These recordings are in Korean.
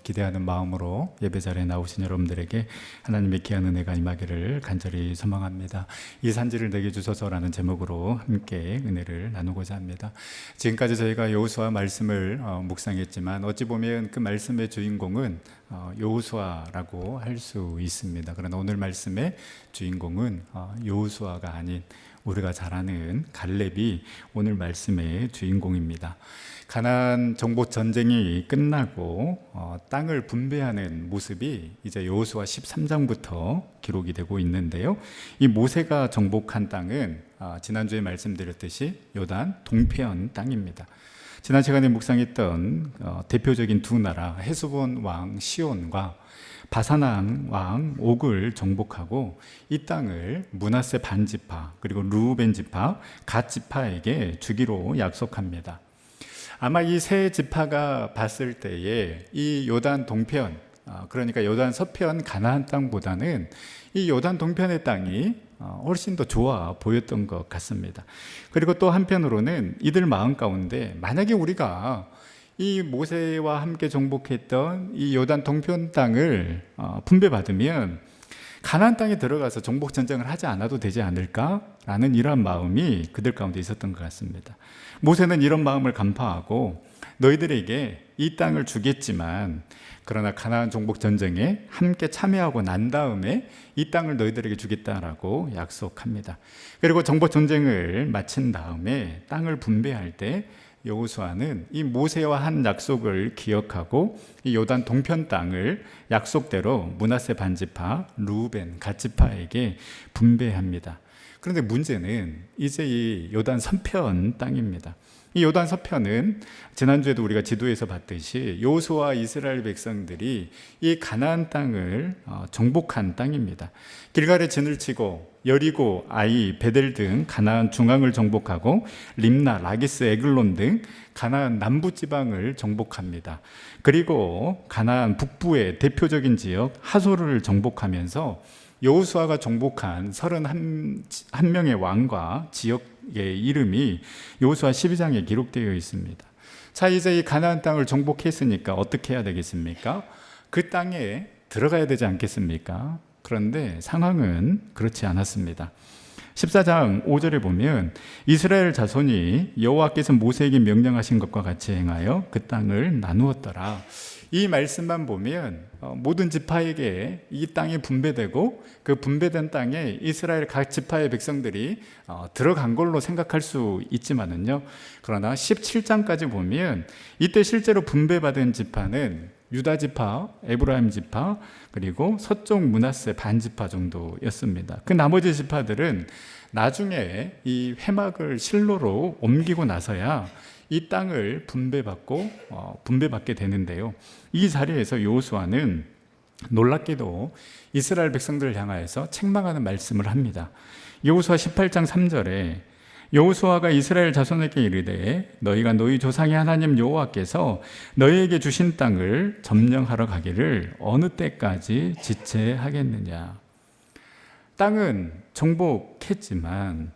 기대하는 마음으로 예배 자리에 나오신 여러분들에게 하나님의 귀한 은혜가 임하기를 간절히 소망합니다. 이 산지를 내게 주소서라는 제목으로 함께 은혜를 나누고자 합니다. 지금까지 저희가 여호수아 말씀을 묵상했지만 어찌 보면 그 말씀의 주인공은 여호수아라고 할 수 있습니다. 그러나 오늘 말씀의 주인공은 여호수아가 아닌 우리가 잘 아는 갈렙이 오늘 말씀의 주인공입니다. 가나안 정복 전쟁이 끝나고 땅을 분배하는 모습이 이제 여호수아 13장부터 기록이 되고 있는데요. 이 모세가 정복한 땅은 지난주에 말씀드렸듯이 요단 동편 땅입니다. 지난 시간에 묵상했던 대표적인 두 나라 헤스본 왕 시온과 바사난 왕 옥을 정복하고 이 땅을 므낫세 반지파 그리고 르우벤 지파 갓 지파에게 주기로 약속합니다. 아마 이 세 지파가 봤을 때에 이 요단 동편, 그러니까 요단 서편 가나안 땅보다는 이 요단 동편의 땅이 훨씬 더 좋아 보였던 것 같습니다. 그리고 또 한편으로는 이들 마음 가운데 만약에 우리가 이 모세와 함께 정복했던 이 요단 동편 땅을 분배받으면 가나안 땅에 들어가서 정복 전쟁을 하지 않아도 되지 않을까라는 이러한 마음이 그들 가운데 있었던 것 같습니다. 모세는 이런 마음을 간파하고 너희들에게 이 땅을 주겠지만 그러나 가나안 정복 전쟁에 함께 참여하고 난 다음에 이 땅을 너희들에게 주겠다라고 약속합니다. 그리고 정복 전쟁을 마친 다음에 땅을 분배할 때 여호수아는 이 모세와 한 약속을 기억하고 이 요단 동편 땅을 약속대로 므낫세 반지파, 르우벤 갓지파에게 분배합니다. 그런데 문제는 이제 이 요단 서편 땅입니다. 이 요단 서편은 지난주에도 우리가 지도에서 봤듯이 여호수아와 이스라엘 백성들이 이 가나안 땅을 정복한 땅입니다. 길갈에 진을 치고 여리고, 아이, 베델 등 가나안 중앙을 정복하고 림나, 라기스, 에글론 등 가나안 남부 지방을 정복합니다. 그리고 가나안 북부의 대표적인 지역 하소르를 정복하면서 여호수아가 정복한 31명의 왕과 지역의 이름이 여호수아 12장에 기록되어 있습니다. 자, 이제 이 가나안 땅을 정복했으니까 어떻게 해야 되겠습니까? 그 땅에 들어가야 되지 않겠습니까? 그런데 상황은 그렇지 않았습니다. 14장 5절에 보면 이스라엘 자손이 여호와께서 모세에게 명령하신 것과 같이 행하여 그 땅을 나누었더라. 이 말씀만 보면 모든 지파에게 이 땅이 분배되고 그 분배된 땅에 이스라엘 각 지파의 백성들이 들어간 걸로 생각할 수 있지만은요. 그러나 17장까지 보면 이때 실제로 분배받은 지파는 유다 지파, 에브라임 지파, 그리고 서쪽 므낫세 반지파 정도였습니다. 그 나머지 지파들은 나중에 이 회막을 실로로 옮기고 나서야 이 땅을 분배받게 되는데요. 이 자리에서 여호수아는 놀랍게도 이스라엘 백성들을 향하여서 책망하는 말씀을 합니다. 여호수아 18장 3절에 여호수아가 이스라엘 자손에게 이르되 너희가 너희 조상의 하나님 여호와께서 너희에게 주신 땅을 점령하러 가기를 어느 때까지 지체하겠느냐. 땅은 정복했지만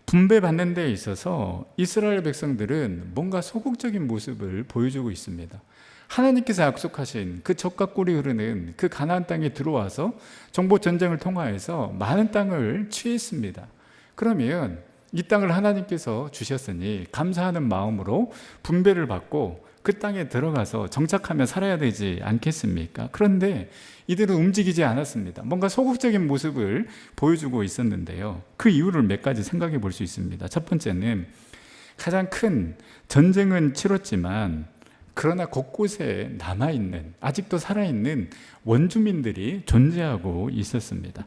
분배받는 데 있어서 이스라엘 백성들은 뭔가 소극적인 모습을 보여주고 있습니다. 하나님께서 약속하신 그 젖과 꿀이 흐르는 그 가나안 땅에 들어와서 정복 전쟁을 통하여서 많은 땅을 취했습니다. 그러면 이 땅을 하나님께서 주셨으니 감사하는 마음으로 분배를 받고 그 땅에 들어가서 정착하며 살아야 되지 않겠습니까? 그런데 이들은 움직이지 않았습니다. 뭔가 소극적인 모습을 보여주고 있었는데요. 그 이유를 몇 가지 생각해 볼 수 있습니다. 첫 번째는 가장 큰 전쟁은 치렀지만 그러나 곳곳에 남아있는, 아직도 살아있는 원주민들이 존재하고 있었습니다.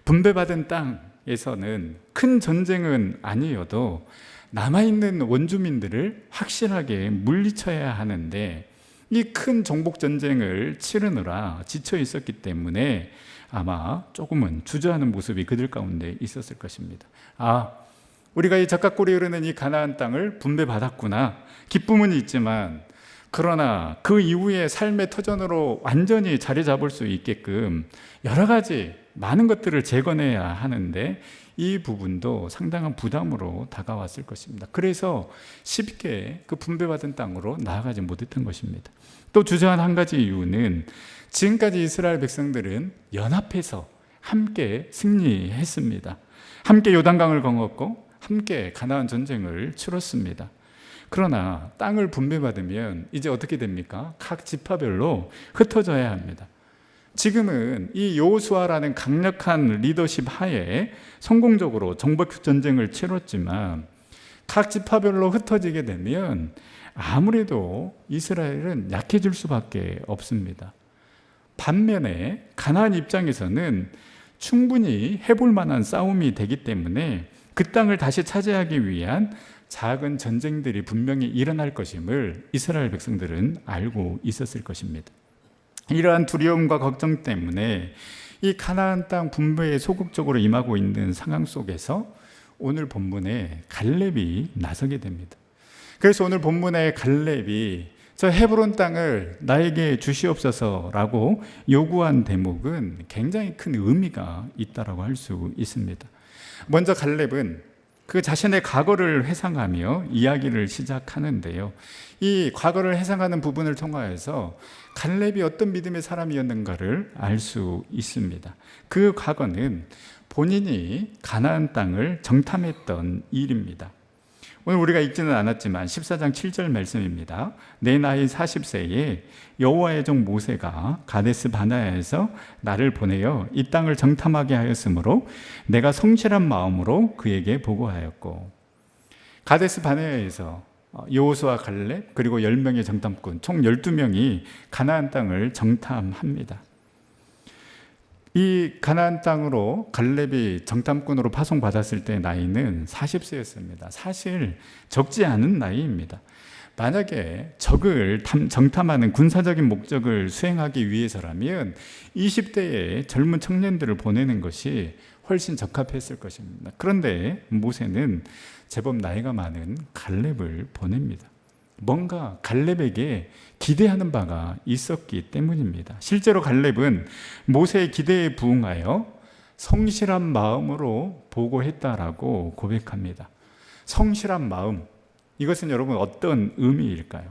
분배받은 땅에서는 큰 전쟁은 아니어도 남아있는 원주민들을 확실하게 물리쳐야 하는데 이 큰 정복 전쟁을 치르느라 지쳐 있었기 때문에 아마 조금은 주저하는 모습이 그들 가운데 있었을 것입니다. 우리가 이 젖과 꿀이 흐르는 이 가나안 땅을 분배받았구나. 기쁨은 있지만 그러나 그 이후의 삶의 터전으로 완전히 자리 잡을 수 있게끔 여러 가지 많은 것들을 재건해야 하는데 이 부분도 상당한 부담으로 다가왔을 것입니다. 그래서 쉽게 그 분배받은 땅으로 나아가지 못했던 것입니다. 또 주저한 한 가지 이유는 지금까지 이스라엘 백성들은 연합해서 함께 승리했습니다. 함께 요단강을 건넜고 함께 가나안 전쟁을 치렀습니다. 그러나 땅을 분배받으면 이제 어떻게 됩니까? 각 지파별로 흩어져야 합니다. 지금은 이 여호수아라는 강력한 리더십 하에 성공적으로 정복 전쟁을 치렀지만 각 지파별로 흩어지게 되면 아무래도 이스라엘은 약해질 수밖에 없습니다. 반면에 가나안 입장에서는 충분히 해볼 만한 싸움이 되기 때문에 그 땅을 다시 차지하기 위한 작은 전쟁들이 분명히 일어날 것임을 이스라엘 백성들은 알고 있었을 것입니다. 이러한 두려움과 걱정 때문에 이 가나안 땅 분배에 소극적으로 임하고 있는 상황 속에서 오늘 본문에 갈렙이 나서게 됩니다. 그래서 오늘 본문에 갈렙이 저 헤브론 땅을 나에게 주시옵소서라고 요구한 대목은 굉장히 큰 의미가 있다라고 할 수 있습니다. 먼저 갈렙은 그 자신의 과거를 회상하며 이야기를 시작하는데요. 이 과거를 회상하는 부분을 통하여서 갈렙이 어떤 믿음의 사람이었는가를 알 수 있습니다. 그 과거는 본인이 가나안 땅을 정탐했던 일입니다. 오늘 우리가 읽지는 않았지만 14장 7절 말씀입니다. 내 나이 40세에 여호와의 종 모세가 가데스 바네아에서 나를 보내어 이 땅을 정탐하게 하였으므로 내가 성실한 마음으로 그에게 보고하였고, 가데스 바네아에서 여호수아 갈렙 그리고 10명의 정탐꾼 총 12명이 가나안 땅을 정탐합니다. 이 가나안 땅으로 갈렙이 정탐꾼으로 파송받았을 때 나이는 40세였습니다. 사실 적지 않은 나이입니다. 만약에 적을 정탐하는 군사적인 목적을 수행하기 위해서라면 20대의 젊은 청년들을 보내는 것이 훨씬 적합했을 것입니다. 그런데 모세는 제법 나이가 많은 갈렙을 보냅니다. 뭔가 갈렙에게 기대하는 바가 있었기 때문입니다. 실제로 갈렙은 모세의 기대에 부응하여 성실한 마음으로 보고했다라고 고백합니다. 성실한 마음, 이것은 여러분 어떤 의미일까요?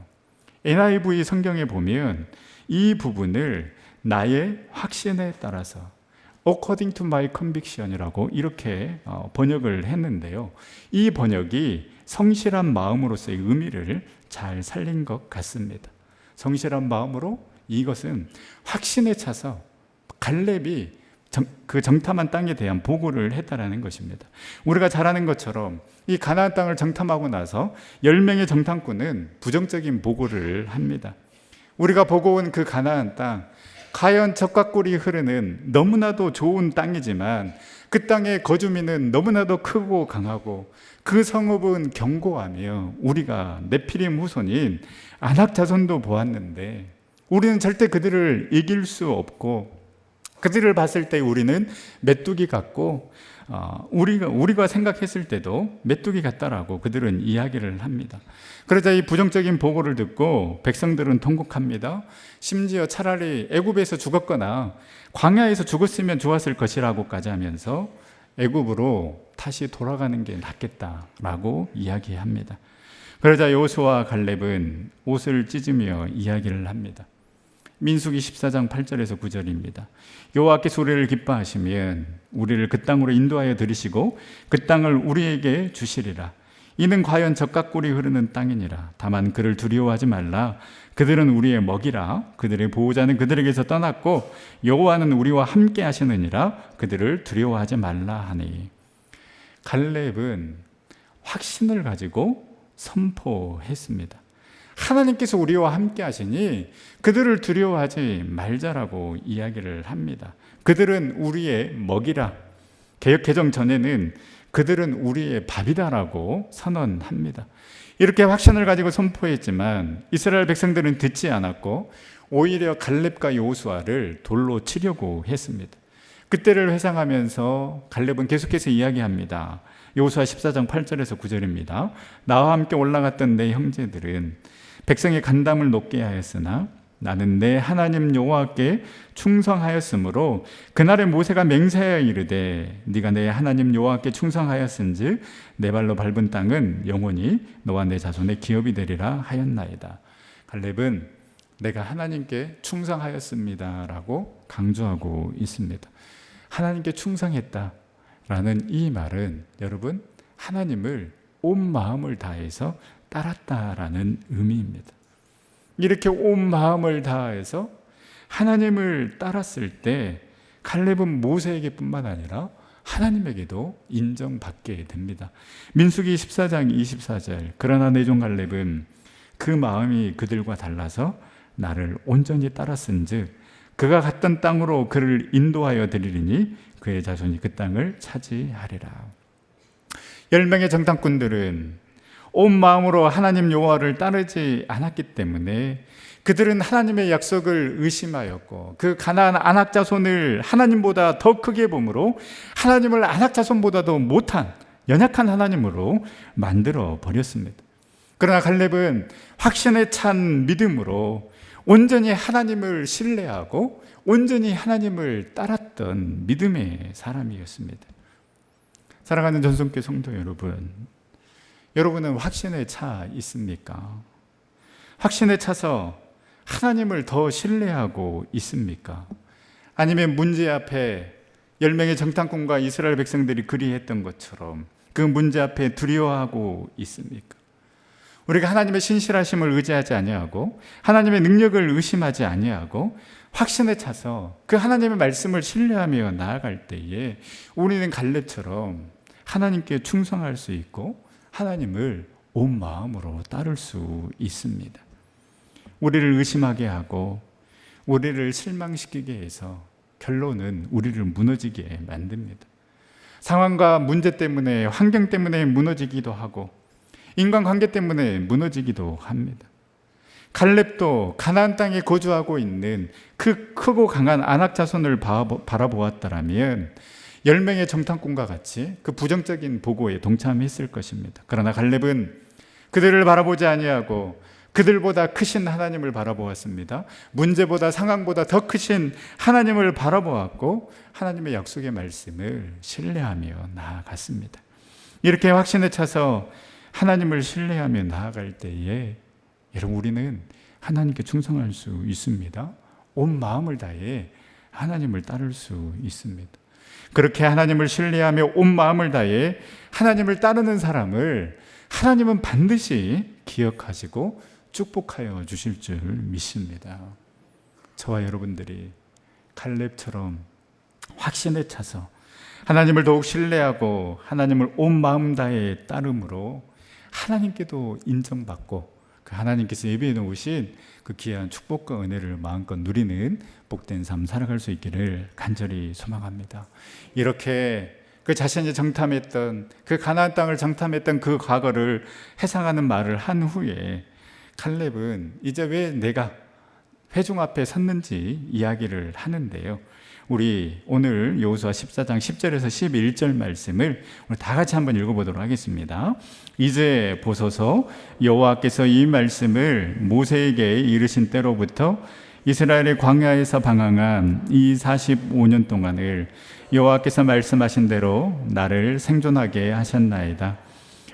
NIV 성경에 보면 이 부분을 나의 확신에 따라서 according to my conviction이라고 이렇게 번역을 했는데요. 이 번역이 성실한 마음으로서의 의미를 잘 살린 것 같습니다. 성실한 마음으로, 이것은 확신에 차서 갈렙이 그 정탐한 땅에 대한 보고를 했다라는 것입니다. 우리가 잘 아는 것처럼 이 가나안 땅을 정탐하고 나서 10명의 정탐꾼은 부정적인 보고를 합니다. 우리가 보고 온 그 가나안 땅, 과연 젖과 꿀이 흐르는 너무나도 좋은 땅이지만 그 땅의 거주민은 너무나도 크고 강하고 그 성읍은 견고하며 우리가 네피림 후손인 아낙 자손도 보았는데 우리는 절대 그들을 이길 수 없고, 그들을 봤을 때 우리는 메뚜기 같고 우리가 생각했을 때도 메뚜기 같다라고 그들은 이야기를 합니다. 그러자 이 부정적인 보고를 듣고 백성들은 통곡합니다. 심지어 차라리 애굽에서 죽었거나 광야에서 죽었으면 좋았을 것이라고까지 하면서 애굽으로 다시 돌아가는 게 낫겠다라고 이야기합니다. 그러자 여호수아와 갈렙은 옷을 찢으며 이야기를 합니다. 민수기 14장 8절에서 9절입니다. 여호와께서 우리를 기뻐하시면 우리를 그 땅으로 인도하여 들이시고 그 땅을 우리에게 주시리라. 이는 과연 젖과 꿀이 흐르는 땅이니라. 다만 그를 두려워하지 말라. 그들은 우리의 먹이라. 그들의 보호자는 그들에게서 떠났고 여호와는 우리와 함께 하시느니라. 그들을 두려워하지 말라 하니. 갈렙은 확신을 가지고 선포했습니다. 하나님께서 우리와 함께 하시니 그들을 두려워하지 말자라고 이야기를 합니다. 그들은 우리의 먹이라. 개역 개정 전에는 그들은 우리의 밥이다라고 선언합니다. 이렇게 확신을 가지고 선포했지만 이스라엘 백성들은 듣지 않았고 오히려 갈렙과 여호수아를 돌로 치려고 했습니다. 그때를 회상하면서 갈렙은 계속해서 이야기합니다. 여호수아 14장 8절에서 9절입니다. 나와 함께 올라갔던 내 형제들은 백성의 간담을 높게 하였으나 나는 내 하나님 여호와께 충성하였으므로 그날에 모세가 맹세하여 이르되 네가 내 하나님 여호와께 충성하였은즉 내 발로 밟은 땅은 영원히 너와 내 자손의 기업이 되리라 하였나이다. 갈렙은 내가 하나님께 충성하였습니다라고 강조하고 있습니다. 하나님께 충성했다라는 이 말은 여러분 하나님을 온 마음을 다해서 따랐다라는 의미입니다. 이렇게 온 마음을 다해서 하나님을 따랐을 때 갈렙은 모세에게뿐만 아니라 하나님에게도 인정받게 됩니다. 민수기 14장 24절 그러나 내 종 갈렙은 그 마음이 그들과 달라서 나를 온전히 따랐은즉 그가 갔던 땅으로 그를 인도하여 드리리니 그의 자손이 그 땅을 차지하리라. 10명의 정탐꾼들은 온 마음으로 하나님 여호와를 따르지 않았기 때문에 그들은 하나님의 약속을 의심하였고 그 가나안 아낙 자손을 하나님보다 더 크게 보므로 하나님을 아낙 자손보다도 못한 연약한 하나님으로 만들어 버렸습니다. 그러나 갈렙은 확신에 찬 믿음으로 온전히 하나님을 신뢰하고 온전히 하나님을 따랐던 믿음의 사람이었습니다. 사랑하는 전성교 성도 여러분, 여러분은 확신에 차 있습니까? 확신에 차서 하나님을 더 신뢰하고 있습니까? 아니면 문제 앞에 10명의 정탐꾼과 이스라엘 백성들이 그리했던 것처럼 그 문제 앞에 두려워하고 있습니까? 우리가 하나님의 신실하심을 의지하지 아니하고 하나님의 능력을 의심하지 아니하고 확신에 차서 그 하나님의 말씀을 신뢰하며 나아갈 때에 우리는 갈렙처럼 하나님께 충성할 수 있고 하나님을 온 마음으로 따를 수 있습니다. 우리를 의심하게 하고 우리를 실망시키게 해서 결론은 우리를 무너지게 만듭니다. 상황과 문제 때문에 환경 때문에 무너지기도 하고 인간관계 때문에 무너지기도 합니다. 갈렙도 가나안 땅에 거주하고 있는 그 크고 강한 아낙 자손을 바라보았다라면 10명의 정탐꾼과 같이 그 부정적인 보고에 동참했을 것입니다. 그러나 갈렙은 그들을 바라보지 아니하고 그들보다 크신 하나님을 바라보았습니다. 문제보다 상황보다 더 크신 하나님을 바라보았고 하나님의 약속의 말씀을 신뢰하며 나아갔습니다. 이렇게 확신에 차서 하나님을 신뢰하며 나아갈 때에 여러분 우리는 하나님께 충성할 수 있습니다. 온 마음을 다해 하나님을 따를 수 있습니다. 그렇게 하나님을 신뢰하며 온 마음을 다해 하나님을 따르는 사람을 하나님은 반드시 기억하시고 축복하여 주실 줄 믿습니다. 저와 여러분들이 갈렙처럼 확신에 차서 하나님을 더욱 신뢰하고 하나님을 온 마음 다해 따름으로 하나님께도 인정받고 그 하나님께서 예비해 놓으신 그 귀한 축복과 은혜를 마음껏 누리는 복된 삶 살아갈 수 있기를 간절히 소망합니다. 이렇게 그 자신이 정탐했던 그 가나안 땅을 정탐했던 그 과거를 회상하는 말을 한 후에 갈렙은 이제 왜 내가 회중 앞에 섰는지 이야기를 하는데요. 우리 오늘 여호수아 14장 10절에서 11절 말씀을 우리 다 같이 한번 읽어보도록 하겠습니다. 이제 보소서 여호와께서 이 말씀을 모세에게 이르신 때로부터 이스라엘의 광야에서 방황한 이 45년 동안을 여호와께서 말씀하신 대로 나를 생존하게 하셨나이다.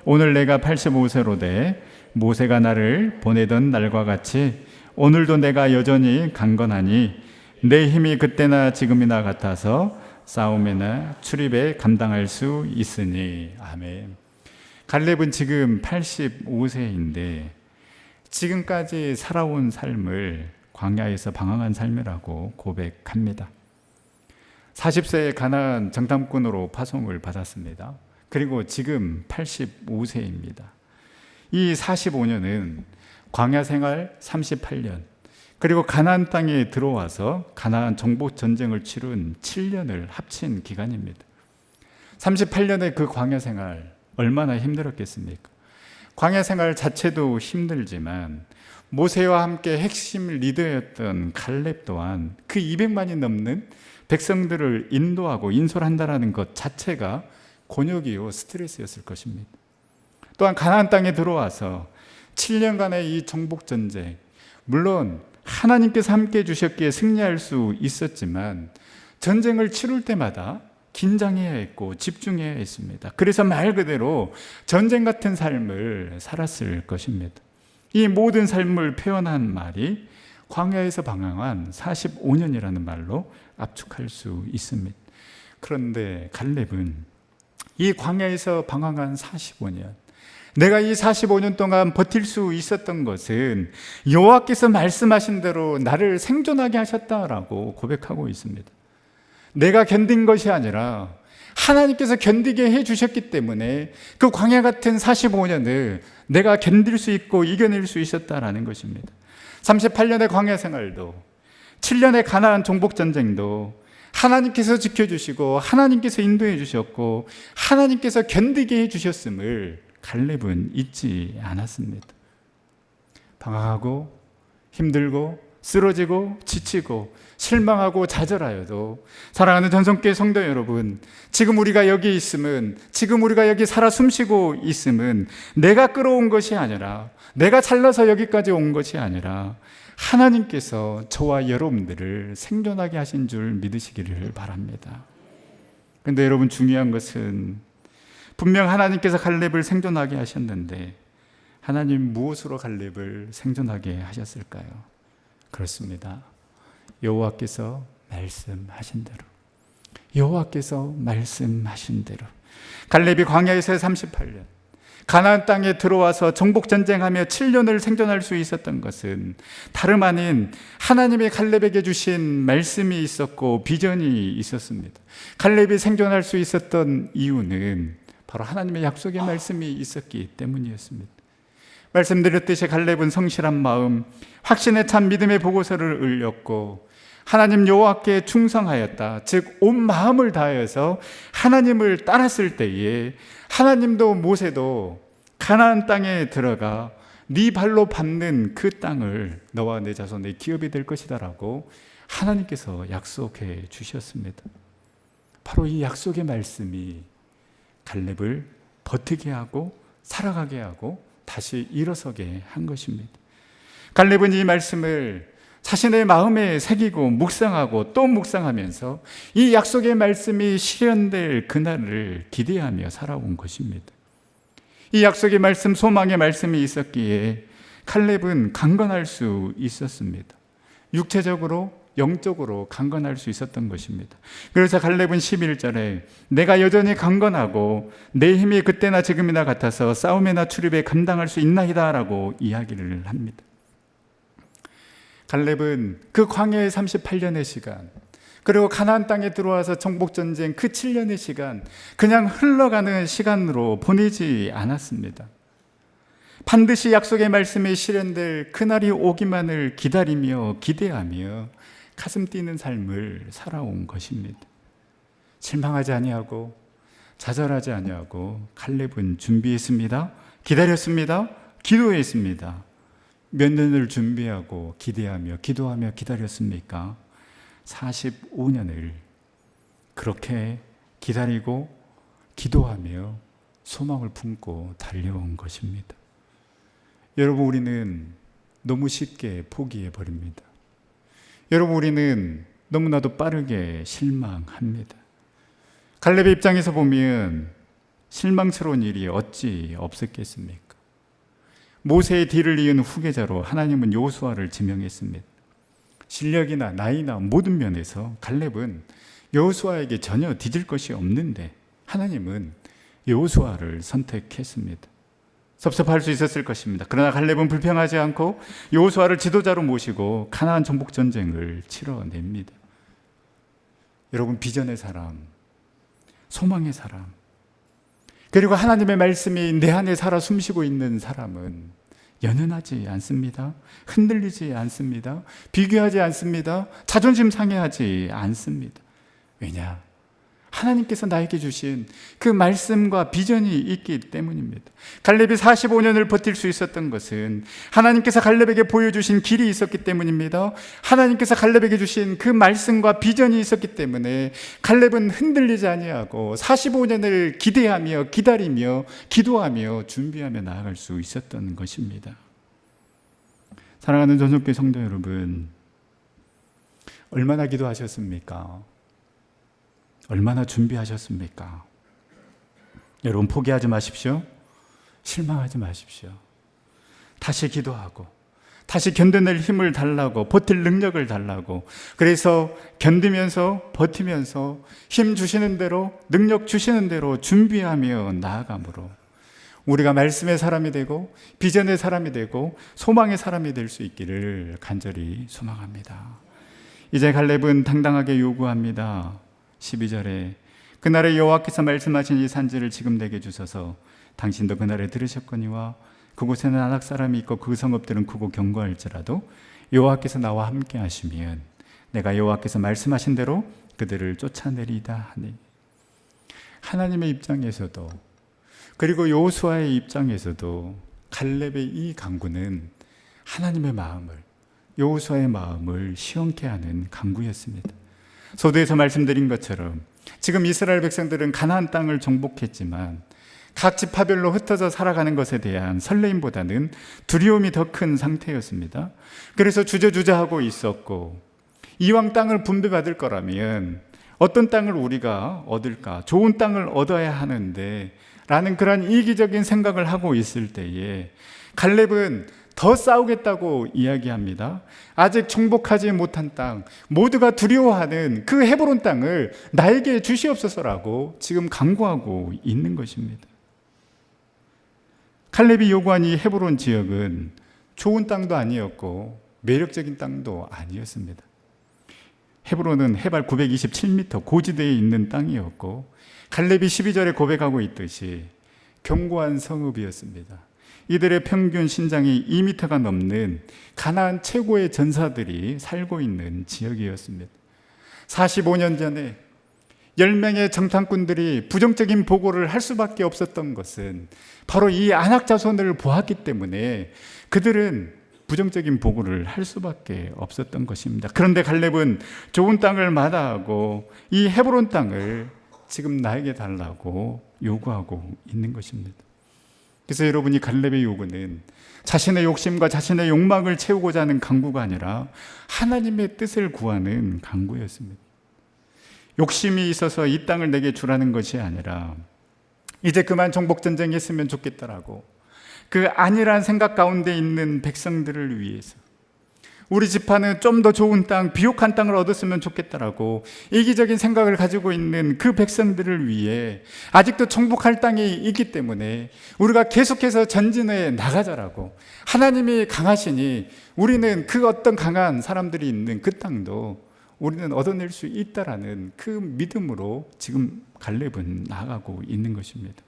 오늘 내가 85세로 돼 모세가 나를 보내던 날과 같이 오늘도 내가 여전히 강건하니 내 힘이 그때나 지금이나 같아서 싸움이나 출입에 감당할 수 있으니. 아멘. 갈렙은 지금 85세인데 지금까지 살아온 삶을 광야에서 방황한 삶이라고 고백합니다. 40세에 가나안 정탐꾼으로 파송을 받았습니다. 그리고 지금 85세입니다. 이 45년은 광야 생활 38년, 그리고 가나안 땅에 들어와서 가나안 정복 전쟁을 치룬 7년을 합친 기간입니다. 38년의 그 광야 생활 얼마나 힘들었겠습니까? 광야 생활 자체도 힘들지만 모세와 함께 핵심 리더였던 갈렙 또한 그 200만이 넘는 백성들을 인도하고 인솔한다는 것 자체가 곤욕이요 스트레스였을 것입니다. 또한 가나안 땅에 들어와서 7년간의 이 정복 전쟁, 물론 하나님께서 함께 해주셨기에 승리할 수 있었지만 전쟁을 치룰 때마다 긴장해야 했고 집중해야 했습니다. 그래서 말 그대로 전쟁 같은 삶을 살았을 것입니다. 이 모든 삶을 표현한 말이 광야에서 방황한 45년이라는 말로 압축할 수 있습니다. 그런데 갈렙은 이 광야에서 방황한 45년, 내가 이 45년 동안 버틸 수 있었던 것은 여호와께서 말씀하신 대로 나를 생존하게 하셨다라고 고백하고 있습니다. 내가 견딘 것이 아니라 하나님께서 견디게 해주셨기 때문에 그 광야 같은 45년을 내가 견딜 수 있고 이겨낼 수 있었다라는 것입니다. 38년의 광야 생활도 7년의 가나안 정복 전쟁도 하나님께서 지켜주시고 하나님께서 인도해 주셨고 하나님께서 견디게 해주셨음을 갈렙은 잊지 않았습니다. 방황하고 힘들고 쓰러지고 지치고 실망하고 좌절하여도 사랑하는 전성교회 성도 여러분, 지금 우리가 여기 있음은, 지금 우리가 여기 살아 숨쉬고 있음은 내가 끌어온 것이 아니라, 내가 잘나서 여기까지 온 것이 아니라 하나님께서 저와 여러분들을 생존하게 하신 줄 믿으시기를 바랍니다. 그런데 여러분, 중요한 것은 분명 하나님께서 갈렙을 생존하게 하셨는데 하나님 무엇으로 갈렙을 생존하게 하셨을까요? 그렇습니다. 여호와께서 말씀하신 대로, 여호와께서 말씀하신 대로 갈렙이 광야에서 38년 가나안 땅에 들어와서 정복 전쟁하며 7년을 생존할 수 있었던 것은 다름 아닌 하나님의 갈렙에게 주신 말씀이 있었고 비전이 있었습니다. 갈렙이 생존할 수 있었던 이유는 바로 하나님의 약속의 말씀이 있었기 때문이었습니다. 말씀드렸듯이 갈렙은 성실한 마음, 확신에 찬 믿음의 보고서를 올렸고 하나님 여호와께 충성하였다. 즉 온 마음을 다하여서 하나님을 따랐을 때에 하나님도 모세도 가나안 땅에 들어가 네 발로 밟는 그 땅을 너와 내 자손의 기업이 될 것이다라고 하나님께서 약속해 주셨습니다. 바로 이 약속의 말씀이 갈렙을 버티게 하고 살아가게 하고 다시 일어서게 한 것입니다. 갈렙은 이 말씀을 자신의 마음에 새기고 묵상하고 또 묵상하면서 이 약속의 말씀이 실현될 그날을 기대하며 살아온 것입니다. 이 약속의 말씀, 소망의 말씀이 있었기에 갈렙은 강건할 수 있었습니다. 육체적으로, 영적으로 강건할 수 있었던 것입니다. 그래서 갈렙은 11절에 내가 여전히 강건하고 내 힘이 그때나 지금이나 같아서 싸움이나 출입에 감당할 수 있나이다 라고 이야기를 합니다. 갈렙은 그 광야의 38년의 시간, 그리고 가나안 땅에 들어와서 정복전쟁 그 7년의 시간, 그냥 흘러가는 시간으로 보내지 않았습니다. 반드시 약속의 말씀이 실현될 그날이 오기만을 기다리며 기대하며 가슴 뛰는 삶을 살아온 것입니다. 실망하지 아니하고 좌절하지 아니하고 갈렙은 준비했습니다. 기다렸습니다. 기도했습니다. 몇 년을 준비하고 기대하며 기도하며 기다렸습니까? 45년을 그렇게 기다리고 기도하며 소망을 품고 달려온 것입니다. 여러분, 우리는 너무 쉽게 포기해 버립니다. 여러분, 우리는 너무나도 빠르게 실망합니다. 갈렙의 입장에서 보면 실망스러운 일이 어찌 없었겠습니까? 모세의 뒤를 이은 후계자로 하나님은 여호수아를 지명했습니다. 실력이나 나이나 모든 면에서 갈렙은 여호수아에게 전혀 뒤질 것이 없는데 하나님은 여호수아를 선택했습니다. 섭섭할 수 있었을 것입니다. 그러나 갈렙은 불평하지 않고 여호수아를 지도자로 모시고 가나안 정복 전쟁을 치러냅니다. 여러분, 비전의 사람, 소망의 사람, 그리고 하나님의 말씀이 내 안에 살아 숨쉬고 있는 사람은 연연하지 않습니다. 흔들리지 않습니다. 비교하지 않습니다. 자존심 상해하지 않습니다. 왜냐? 하나님께서 나에게 주신 그 말씀과 비전이 있기 때문입니다. 갈렙이 45년을 버틸 수 있었던 것은 하나님께서 갈렙에게 보여주신 길이 있었기 때문입니다. 하나님께서 갈렙에게 주신 그 말씀과 비전이 있었기 때문에 갈렙은 흔들리지 아니하고 45년을 기대하며 기다리며 기도하며 준비하며 나아갈 수 있었던 것입니다. 사랑하는 전속교회 성도 여러분, 얼마나 기도하셨습니까? 얼마나 준비하셨습니까? 여러분, 포기하지 마십시오. 실망하지 마십시오. 다시 기도하고 다시 견뎌낼 힘을 달라고, 버틸 능력을 달라고, 그래서 견디면서 버티면서 힘 주시는 대로, 능력 주시는 대로 준비하며 나아감으로 우리가 말씀의 사람이 되고 비전의 사람이 되고 소망의 사람이 될 수 있기를 간절히 소망합니다. 이제 갈렙은 당당하게 요구합니다. 12절에 그날에 여호와께서 말씀하신 이 산지를 지금 내게 주소서. 당신도 그날에 들으셨거니와 그곳에는 아낙 사람이 있고 그 성읍들은 크고 견고할지라도 여호와께서 나와 함께 하시면 내가 여호와께서 말씀하신 대로 그들을 쫓아내리다 하니. 하나님의 입장에서도 그리고 여호수아의 입장에서도 갈렙의 이 강구는 하나님의 마음을, 여호수아의 마음을 시원케 하는 강구였습니다. 서두에서 말씀드린 것처럼 지금 이스라엘 백성들은 가나안 땅을 정복했지만 각 지파별로 흩어져 살아가는 것에 대한 설레임보다는 두려움이 더 큰 상태였습니다. 그래서 주저주저하고 있었고, 이왕 땅을 분배받을 거라면 어떤 땅을 우리가 얻을까? 좋은 땅을 얻어야 하는데 라는 그런 이기적인 생각을 하고 있을 때에 갈렙은 더 싸우겠다고 이야기합니다. 아직 정복하지 못한 땅, 모두가 두려워하는 그 헤브론 땅을 나에게 주시옵소서라고 지금 강구하고 있는 것입니다. 갈렙이 요구한 이 헤브론 지역은 좋은 땅도 아니었고 매력적인 땅도 아니었습니다. 헤브론은 해발 927m 고지대에 있는 땅이었고 갈렙이 12절에 고백하고 있듯이 견고한 성읍이었습니다. 이들의 평균 신장이 2m가 넘는 가나안 최고의 전사들이 살고 있는 지역이었습니다. 45년 전에 10명의 정탐꾼들이 부정적인 보고를 할 수밖에 없었던 것은 바로 이 아낙 자손을 보았기 때문에 그들은 부정적인 보고를 할 수밖에 없었던 것입니다. 그런데 갈렙은 좋은 땅을 마다하고 이 헤브론 땅을 지금 나에게 달라고 요구하고 있는 것입니다. 그래서 여러분이 갈렙의 요구는 자신의 욕심과 자신의 욕망을 채우고자 하는 강구가 아니라 하나님의 뜻을 구하는 강구였습니다. 욕심이 있어서 이 땅을 내게 주라는 것이 아니라 이제 그만 정복전쟁이 했으면 좋겠다라고 그 안일한 생각 가운데 있는 백성들을 위해서 우리 지파는 좀 더 좋은 땅, 비옥한 땅을 얻었으면 좋겠다라고 이기적인 생각을 가지고 있는 그 백성들을 위해 아직도 정복할 땅이 있기 때문에 우리가 계속해서 전진해 나가자라고, 하나님이 강하시니 우리는 그 어떤 강한 사람들이 있는 그 땅도 우리는 얻어낼 수 있다라는 그 믿음으로 지금 갈렙은 나아가고 있는 것입니다.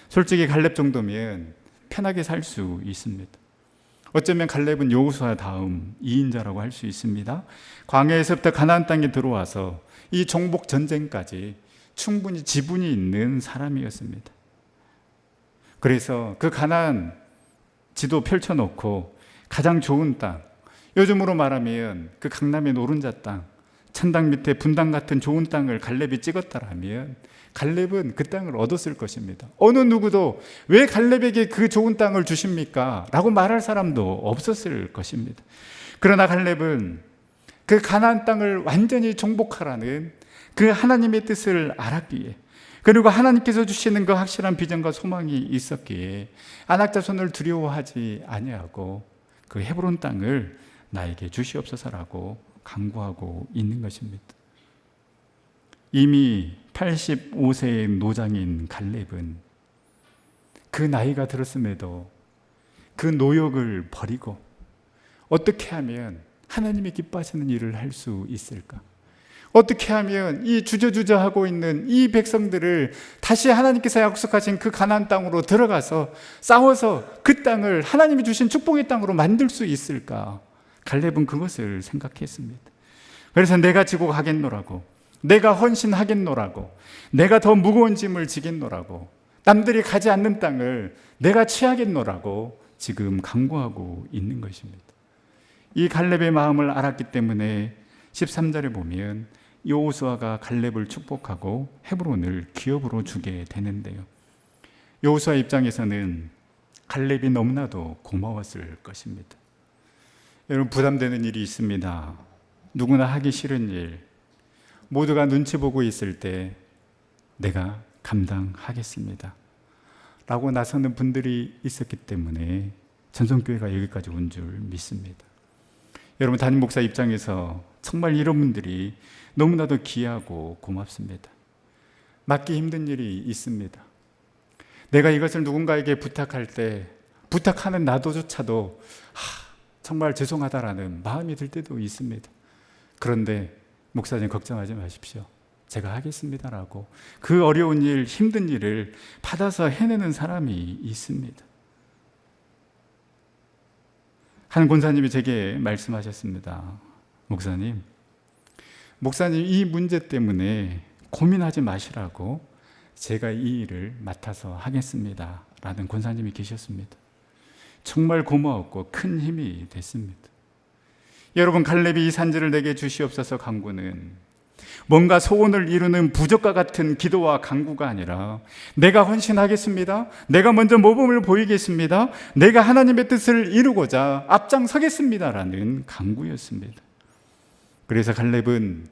솔직히 갈렙 정도면 편하게 살 수 있습니다. 어쩌면 갈렙은 여호수아 다음 2인자라고 할 수 있습니다. 광야에서부터 가나안 땅에 들어와서 이 정복 전쟁까지 충분히 지분이 있는 사람이었습니다. 그래서 그 가나안 지도 펼쳐놓고 가장 좋은 땅, 요즘으로 말하면 그 강남의 노른자 땅, 천당 밑에 분당 같은 좋은 땅을 갈렙이 찍었다라면 갈렙은 그 땅을 얻었을 것입니다. 어느 누구도 왜 갈렙에게 그 좋은 땅을 주십니까? 라고 말할 사람도 없었을 것입니다. 그러나 갈렙은 그 가나안 땅을 완전히 정복하라는 그 하나님의 뜻을 알았기에, 그리고 하나님께서 주시는 그 확실한 비전과 소망이 있었기에 아낙 자손을 두려워하지 아니하고 그 헤브론 땅을 나에게 주시옵소서라고 강구하고 있는 것입니다. 이미 85세의 노장인 갈렙은 그 나이가 들었음에도 그 노역을 버리고 어떻게 하면 하나님이 기뻐하시는 일을 할 수 있을까? 어떻게 하면 이 주저주저하고 있는 이 백성들을 다시 하나님께서 약속하신 그 가나안 땅으로 들어가서 싸워서 그 땅을 하나님이 주신 축복의 땅으로 만들 수 있을까? 갈렙은 그것을 생각했습니다. 그래서 내가 지고 가겠노라고, 내가 헌신하겠노라고, 내가 더 무거운 짐을 지겠노라고, 남들이 가지 않는 땅을 내가 취하겠노라고 지금 강구하고 있는 것입니다. 이 갈렙의 마음을 알았기 때문에 13절에 보면 여호수아가 갈렙을 축복하고 헤브론을 기업으로 주게 되는데요. 여호수아 입장에서는 갈렙이 너무나도 고마웠을 것입니다. 여러분, 부담되는 일이 있습니다. 누구나 하기 싫은 일, 모두가 눈치 보고 있을 때 내가 감당하겠습니다 라고 나서는 분들이 있었기 때문에 전성교회가 여기까지 온 줄 믿습니다. 여러분, 담임 목사 입장에서 정말 이런 분들이 너무나도 귀하고 고맙습니다. 맡기 힘든 일이 있습니다. 내가 이것을 누군가에게 부탁할 때 부탁하는 나도조차도 정말 죄송하다라는 마음이 들 때도 있습니다. 그런데 목사님 걱정하지 마십시오. 제가 하겠습니다라고 그 어려운 일, 힘든 일을 받아서 해내는 사람이 있습니다. 한 권사님이 제게 말씀하셨습니다. 목사님 이 문제 때문에 고민하지 마시라고 제가 이 일을 맡아서 하겠습니다 라는 권사님이 계셨습니다. 정말 고마웠고 큰 힘이 됐습니다. 여러분, 갈렙이 이 산지를 내게 주시옵소서 간구는 뭔가 소원을 이루는 부적과 같은 기도와 간구가 아니라 내가 헌신하겠습니다, 내가 먼저 모범을 보이겠습니다, 내가 하나님의 뜻을 이루고자 앞장서겠습니다 라는 간구였습니다. 그래서 갈렙은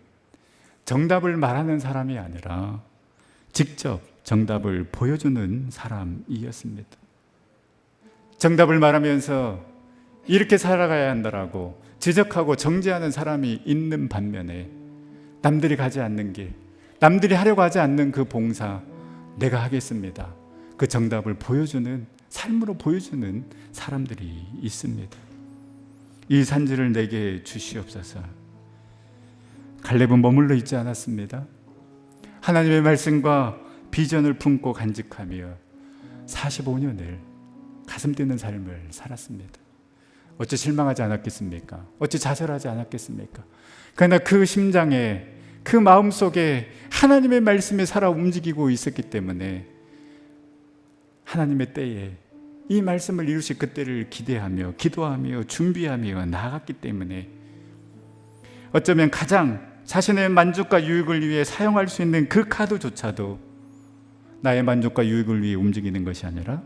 정답을 말하는 사람이 아니라 직접 정답을 보여주는 사람이었습니다. 정답을 말하면서 이렇게 살아가야 한다라고 지적하고 정죄하는 사람이 있는 반면에 남들이 가지 않는 길, 남들이 하려고 하지 않는 그 봉사 내가 하겠습니다, 그 정답을 보여주는, 삶으로 보여주는 사람들이 있습니다. 이 산지를 내게 주시옵소서. 갈렙은 머물러 있지 않았습니다. 하나님의 말씀과 비전을 품고 간직하며 45년을 가슴 뛰는 삶을 살았습니다. 어찌 실망하지 않았겠습니까? 어찌 좌절하지 않았겠습니까? 그러나 그 심장에, 그 마음속에 하나님의 말씀이 살아 움직이고 있었기 때문에 하나님의 때에 이 말씀을 이루실 그때를 기대하며 기도하며 준비하며 나아갔기 때문에 어쩌면 가장 자신의 만족과 유익을 위해 사용할 수 있는 그 카드조차도 나의 만족과 유익을 위해 움직이는 것이 아니라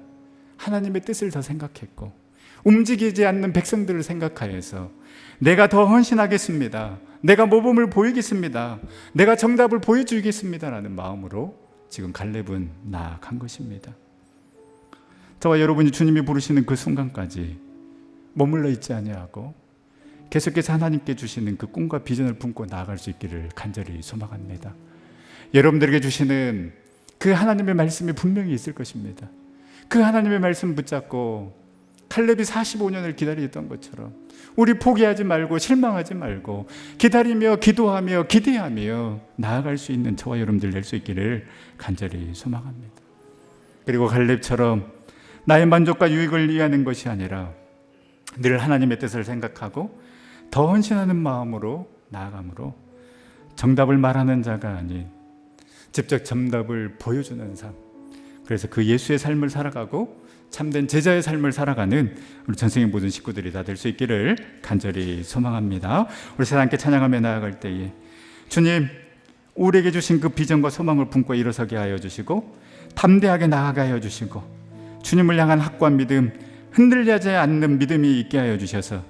하나님의 뜻을 더 생각했고, 움직이지 않는 백성들을 생각하여서 내가 더 헌신하겠습니다, 내가 모범을 보이겠습니다, 내가 정답을 보여주겠습니다 라는 마음으로 지금 갈렙은 나아간 것입니다. 저와 여러분이 주님이 부르시는 그 순간까지 머물러 있지 아니하고 계속해서 하나님께 주시는 그 꿈과 비전을 품고 나아갈 수 있기를 간절히 소망합니다. 여러분들에게 주시는 그 하나님의 말씀이 분명히 있을 것입니다. 그 하나님의 말씀 붙잡고 칼렙이 45년을 기다렸던 것처럼 우리 포기하지 말고 실망하지 말고 기다리며 기도하며 기대하며 나아갈 수 있는 저와 여러분들 될 수 있기를 간절히 소망합니다. 그리고 갈렙처럼 나의 만족과 유익을 위하는 것이 아니라 늘 하나님의 뜻을 생각하고 더 헌신하는 마음으로 나아감으로 정답을 말하는 자가 아닌 직접 정답을 보여주는 삶, 그래서 그 예수의 삶을 살아가고 참된 제자의 삶을 살아가는 우리 전생의 모든 식구들이 다 될 수 있기를 간절히 소망합니다. 우리 세상 함께 찬양하며 나아갈 때에 주님, 우리에게 주신 그 비전과 소망을 품고 일어서게 하여 주시고 담대하게 나아가게 하여 주시고 주님을 향한 확고한 믿음, 흔들리지 않는 믿음이 있게 하여 주셔서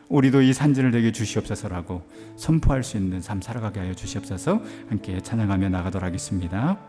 우리도 이 산지를 내게 주시옵소서라고 선포할 수 있는 삶 살아가게 하여 주시옵소서. 함께 찬양하며 나가도록 하겠습니다.